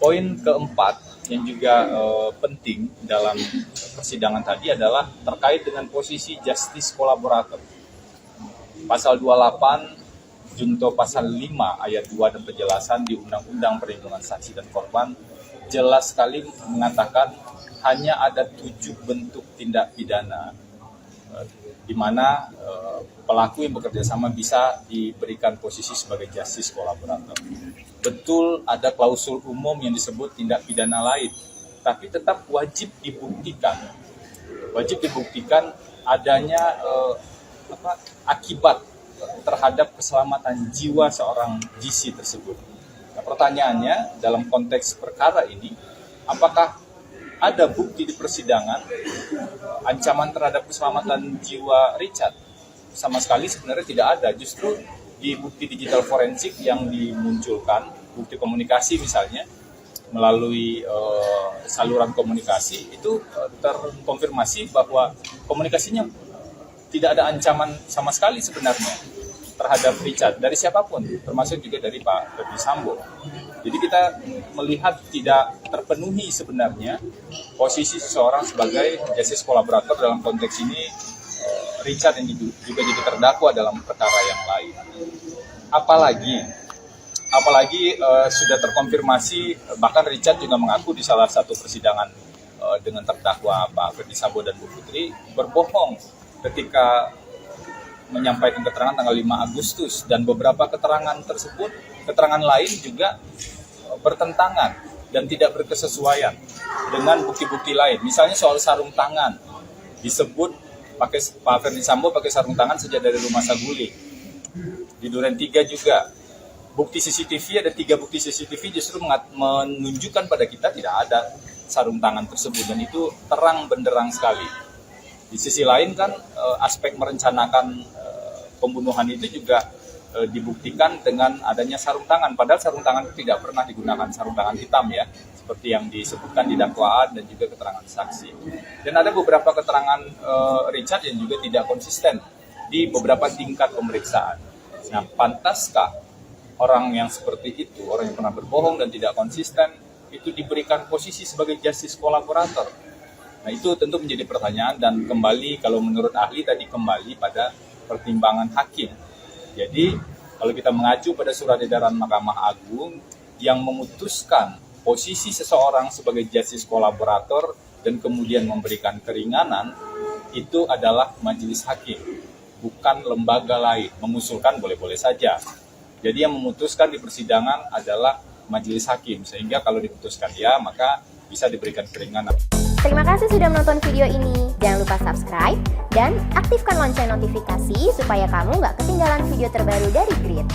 Poin keempat yang juga penting dalam persidangan tadi adalah terkait dengan posisi justice kolaborator. Pasal 28 junto pasal 5 ayat 2 dan penjelasan di Undang-Undang Perlindungan Saksi dan Korban jelas sekali mengatakan hanya ada 7 bentuk tindak pidana di mana pelaku yang bekerja sama bisa diberikan posisi sebagai justice kolaborator. Betul ada klausul umum yang disebut tindak pidana lain, tapi tetap wajib dibuktikan. Wajib dibuktikan adanya akibat terhadap keselamatan jiwa seorang GC tersebut. Nah, pertanyaannya dalam konteks perkara ini, apakah ada bukti di persidangan ancaman terhadap keselamatan jiwa Richard? Sama sekali sebenarnya tidak ada. Justru di bukti digital forensik yang dimunculkan, bukti komunikasi misalnya, melalui saluran komunikasi, itu terkonfirmasi bahwa komunikasinya tidak ada ancaman sama sekali sebenarnya terhadap Richard, dari siapapun, termasuk juga dari Pak Ferdy Sambo. Jadi kita melihat tidak terpenuhi sebenarnya posisi seseorang sebagai justice kolaborator dalam konteks ini. Richard yang juga jadi terdakwa dalam perkara yang lain. Apalagi sudah terkonfirmasi, bahkan Richard juga mengaku di salah satu persidangan dengan terdakwa Pak Ferdy Sambo dan Bu Putri berbohong ketika menyampaikan keterangan tanggal 5 Agustus, dan beberapa keterangan tersebut, keterangan lain juga bertentangan dan tidak berkesesuaian dengan bukti-bukti lain. Misalnya soal sarung tangan, disebut Pak Ferdy Sambo pakai sarung tangan sejak dari rumah Saguling. Di Duren 3 juga bukti CCTV, ada 3 bukti CCTV justru menunjukkan pada kita tidak ada sarung tangan tersebut, dan itu terang benderang sekali. Di sisi lain kan aspek merencanakan pembunuhan itu juga dibuktikan dengan adanya sarung tangan, padahal sarung tangan itu tidak pernah digunakan, sarung tangan hitam ya, seperti yang disebutkan di dakwaan dan juga keterangan saksi. Dan ada beberapa keterangan Richard yang juga tidak konsisten di beberapa tingkat pemeriksaan. Nah, pantaskah orang yang seperti itu, orang yang pernah berbohong dan tidak konsisten, itu diberikan posisi sebagai justice kolaborator? Nah, itu tentu menjadi pertanyaan, dan kembali kalau menurut ahli tadi kembali pada pertimbangan hakim. Jadi kalau kita mengacu pada surat edaran Mahkamah Agung yang memutuskan posisi seseorang sebagai justice kolaborator dan kemudian memberikan keringanan, itu adalah majelis hakim, bukan lembaga lain. Mengusulkan boleh-boleh saja. Jadi yang memutuskan di persidangan adalah majelis hakim, sehingga kalau diputuskan ya, maka bisa diberikan keringanan. Terima kasih sudah menonton video ini. Jangan lupa subscribe dan aktifkan lonceng notifikasi supaya kamu nggak ketinggalan video terbaru dari Grid.